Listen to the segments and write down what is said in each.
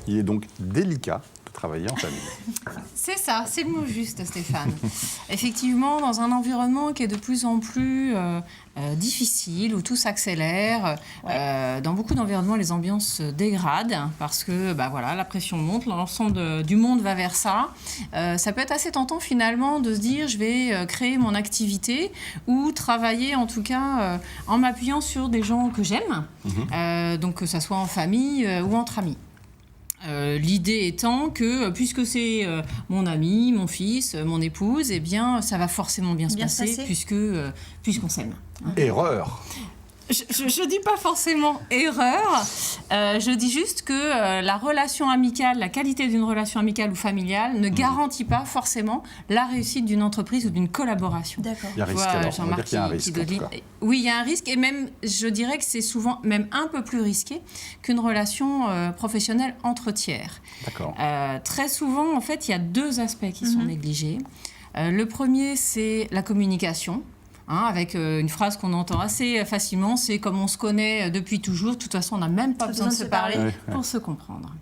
Il est donc délicat de travailler en famille. C'est ça, c'est le mot juste, Stéphane. Effectivement, dans un environnement qui est de plus en plus difficile, où tout s'accélère, dans beaucoup d'environnements, les ambiances se dégradent parce que la pression monte, l'ensemble du monde va vers ça. Ça peut être assez tentant finalement de se dire je vais créer mon activité ou travailler en tout cas en m'appuyant sur des gens que j'aime, donc que ça soit en famille ou entre amis. L'idée étant que, puisque c'est mon ami, mon fils, mon épouse, eh bien, ça va forcément bien se passer. Puisqu'on s'aime. Erreur. Je dis pas forcément erreur, je dis juste que la relation amicale, la qualité d'une relation amicale ou familiale ne garantit pas forcément la réussite d'une entreprise ou d'une collaboration. D'accord. Il y a un risque alors, on va dire qu'il y a un risque en tout cas. Oui, il y a un risque et même, je dirais que c'est souvent même un peu plus risqué qu'une relation professionnelle entre tiers. D'accord. Très souvent, en fait, il y a deux aspects qui sont négligés. Le premier, c'est la communication. Avec une phrase qu'on entend assez facilement, c'est comme on se connaît depuis toujours, de toute façon on n'a même pas besoin de se parler pour se comprendre.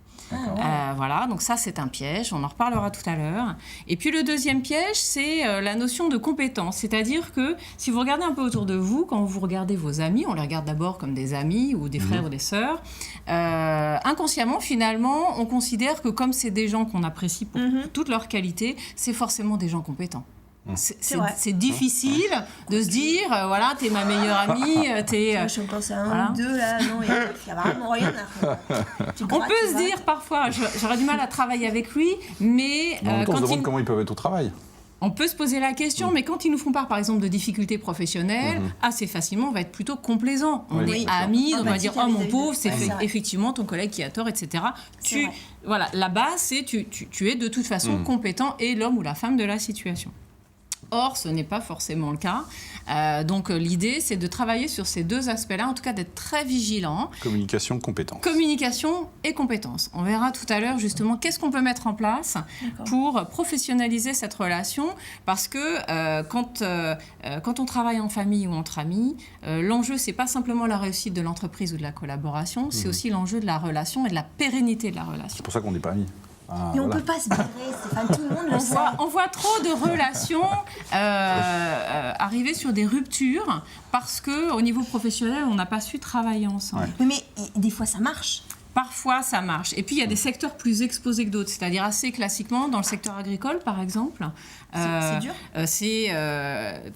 Voilà, donc ça c'est un piège, on en reparlera tout à l'heure. Et puis le deuxième piège, c'est la notion de compétence, c'est-à-dire que si vous regardez un peu autour de vous, quand vous regardez vos amis, on les regarde d'abord comme des amis ou des frères ou des sœurs, inconsciemment finalement on considère que comme c'est des gens qu'on apprécie pour toutes leurs qualités, c'est forcément des gens compétents. C'est difficile de se dire, voilà, t'es ma meilleure amie, t'es... Je pense à un ou deux, là, non, il y a vraiment rien à... On peut se dire parfois, j'aurais du mal à travailler avec lui, mais... En même temps, on se demande comment ils peuvent être au travail. On peut se poser la question, mais quand ils nous font part, par exemple, de difficultés professionnelles, assez facilement, on va être plutôt complaisant. On est amis, on va dire, oh mon pauvre, c'est effectivement ton collègue qui a tort, etc. Voilà, la base, c'est tu es de toute façon compétent et l'homme ou la femme de la situation. Or, ce n'est pas forcément le cas. Donc, l'idée, c'est de travailler sur ces deux aspects-là, en tout cas d'être très vigilant. Communication, compétence. Communication et compétence. On verra tout à l'heure, justement, qu'est-ce qu'on peut mettre en place pour professionnaliser cette relation. Parce que quand on travaille en famille ou entre amis, l'enjeu, c'est pas simplement la réussite de l'entreprise ou de la collaboration, c'est aussi l'enjeu de la relation et de la pérennité de la relation. C'est pour ça qu'on n'est pas amis. Et on ne peut pas se barrer, Stéphane, tout le monde le sait. On voit trop de relations arriver sur des ruptures parce qu'au niveau professionnel, on n'a pas su travailler ensemble. Oui, mais des fois, ça marche. Parfois, ça marche. Et puis, il y a des secteurs plus exposés que d'autres. C'est-à-dire, assez classiquement, dans le secteur agricole, par exemple. C'est dur.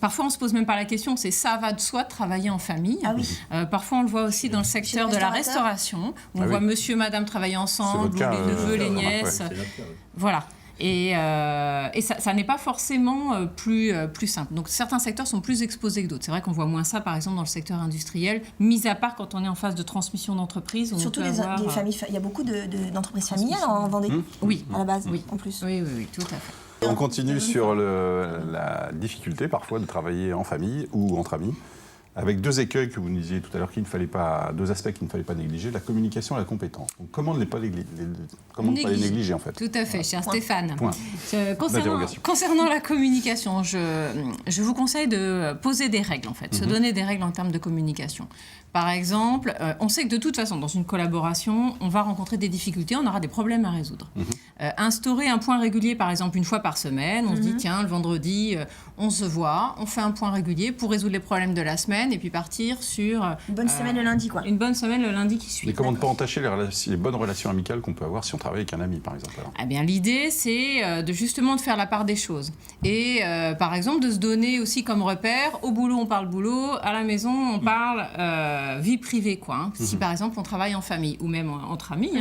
Parfois, on ne se pose même pas la question. Ça va de soi de travailler en famille. Ah oui. Parfois, on le voit aussi dans le secteur de la restauration. Où on voit monsieur, madame travailler ensemble, ou les neveux, les nièces. Voilà. Et ça n'est pas forcément plus simple. Donc certains secteurs sont plus exposés que d'autres. C'est vrai qu'on voit moins ça, par exemple, dans le secteur industriel, mis à part quand on est en phase de transmission d'entreprise. Surtout les familles. Il y a beaucoup d'entreprises familiales en Vendée. Oui. À la base, en plus. Oui, tout à fait. On continue sur la difficulté parfois de travailler en famille ou entre amis. Avec deux écueils que vous nous disiez tout à l'heure, deux aspects qu'il ne fallait pas négliger, la communication et la compétence. Donc, comment ne pas les négliger en fait? Tout à fait, cher Stéphane. Point. Concernant la communication, je vous conseille de poser des règles en fait, se donner des règles en termes de communication. Par exemple, on sait que de toute façon, dans une collaboration, on va rencontrer des difficultés, on aura des problèmes à résoudre. Instaurer un point régulier, par exemple, une fois par semaine, on se dit, tiens, le vendredi, on se voit, on fait un point régulier pour résoudre les problèmes de la semaine et puis partir sur... Une bonne semaine le lundi, quoi. Une bonne semaine le lundi qui suit. Mais comment ne pas entacher les bonnes relations amicales qu'on peut avoir si on travaille avec un ami, par exemple alors? Eh bien, l'idée, c'est justement de faire la part des choses. Et, par exemple, de se donner aussi comme repère, au boulot, on parle boulot, à la maison, on parle vie privée, quoi. Si, par exemple, on travaille en famille ou même entre amis,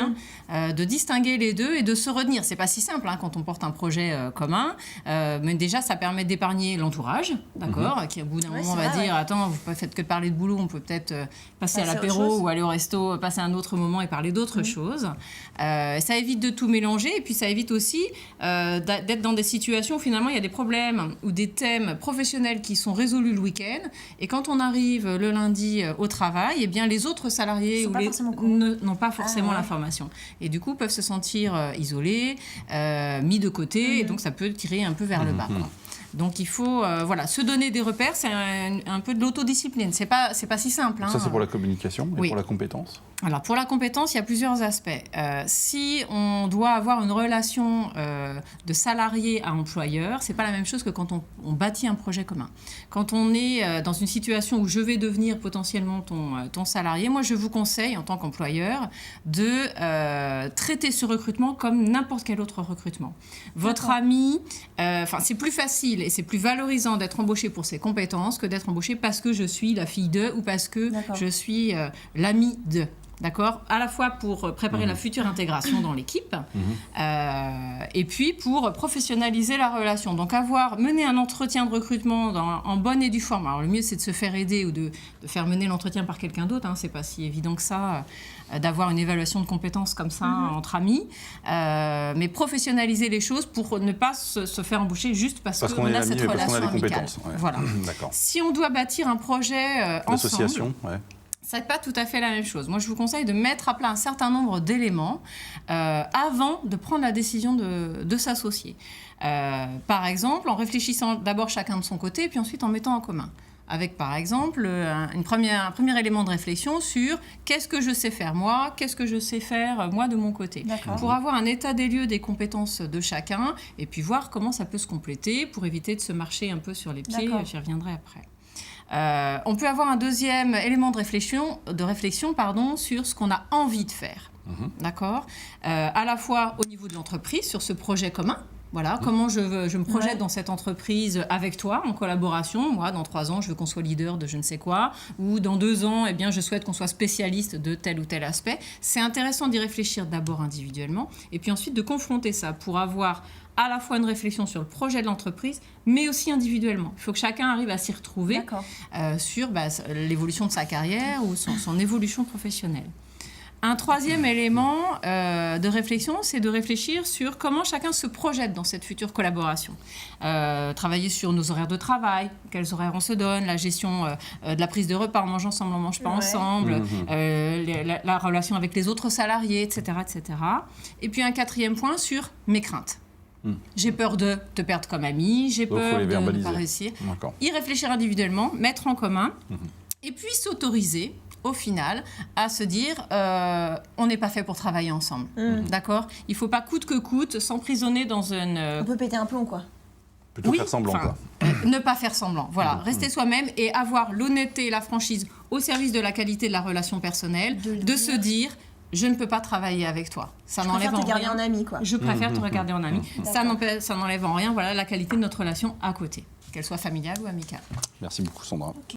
de distinguer les deux et de se retenir. C'est pas si simple quand on porte un projet commun, mais déjà, ça permet d'épargner l'entourage, d'accord, qui, au bout d'un moment, va dire, attends, vous ne faites que de parler de boulot, on peut peut-être passer à l'apéro ou aller au resto, passer un autre moment et parler d'autres choses. Ça évite de tout mélanger et puis ça évite aussi d'être dans des situations où finalement il y a des problèmes ou des thèmes professionnels qui sont résolus le week-end et quand on arrive le lundi au travail, eh bien les autres salariés n'ont pas forcément l'information et du coup peuvent se sentir isolés, mis de côté et donc ça peut tirer un peu vers le bas. Donc il faut se donner des repères, c'est un peu de l'autodiscipline. C'est pas si simple. Ça, c'est pour la communication et pour la compétence. Alors pour la compétence, il y a plusieurs aspects. Si on doit avoir une relation de salarié à employeur, c'est pas la même chose que quand on bâtit un projet commun. Quand on est dans une situation où je vais devenir potentiellement ton salarié, moi je vous conseille en tant qu'employeur de traiter ce recrutement comme n'importe quel autre recrutement. Votre ami, c'est plus facile et c'est plus valorisant d'être embauché pour ses compétences que d'être embauché parce que je suis la fille de ou parce que je suis l'ami de. D'accord ? À la fois pour préparer la future intégration dans l'équipe et puis pour professionnaliser la relation. Donc mener un entretien de recrutement en bonne et due forme. Alors le mieux c'est de se faire aider ou de faire mener l'entretien par quelqu'un d'autre. C'est pas si évident que ça d'avoir une évaluation de compétences comme ça entre amis. Mais professionnaliser les choses pour ne pas se faire embaucher juste parce qu'on a cette relation amicale. Ouais. Voilà. Si on doit bâtir un projet ensemble... L'association, c'est pas tout à fait la même chose. Moi, je vous conseille de mettre à plat un certain nombre d'éléments avant de prendre la décision de s'associer. Par exemple, en réfléchissant d'abord chacun de son côté, puis ensuite en mettant en commun. Avec, par exemple, un premier élément de réflexion sur qu'est-ce que je sais faire moi, qu'est-ce que je sais faire moi de mon côté. Pour avoir un état des lieux des compétences de chacun et puis voir comment ça peut se compléter pour éviter de se marcher un peu sur les pieds. J'y reviendrai après. On peut avoir un deuxième élément de réflexion sur ce qu'on a envie de faire. D'accord ? À la fois au niveau de l'entreprise, sur ce projet commun. Voilà, comment je me projette dans cette entreprise avec toi, en collaboration. Moi, dans 3 ans, je veux qu'on soit leader de je ne sais quoi. Ou dans 2 ans, je souhaite qu'on soit spécialiste de tel ou tel aspect. C'est intéressant d'y réfléchir d'abord individuellement et puis ensuite de confronter ça pour avoir à la fois une réflexion sur le projet de l'entreprise, mais aussi individuellement. Il faut que chacun arrive à s'y retrouver sur l'évolution de sa carrière ou son évolution professionnelle. Un troisième élément de réflexion, c'est de réfléchir sur comment chacun se projette dans cette future collaboration. Travailler sur nos horaires de travail, quels horaires on se donne, la gestion de la prise de repas, on mange ensemble, on ne mange pas ensemble, la relation avec les autres salariés, etc., etc. Et puis un 4e point sur mes craintes. J'ai peur de te perdre comme ami, j'ai peur de ne pas réussir. Y réfléchir individuellement, mettre en commun, et puis s'autoriser, au final, à se dire on n'est pas fait pour travailler ensemble. D'accord ? Il ne faut pas coûte que coûte s'emprisonner dans une... On peut péter un plomb, quoi. Plutôt faire semblant, quoi. Ne pas faire semblant, voilà. Rester soi-même et avoir l'honnêteté et la franchise au service de la qualité de la relation personnelle, de se dire... Je ne peux pas travailler avec toi. Ça n'enlève en rien. Je préfère te garder en ami, quoi. Je préfère te regarder en ami. Ça n'enlève en rien, la qualité de notre relation à côté, qu'elle soit familiale ou amicale. Merci beaucoup, Sandra.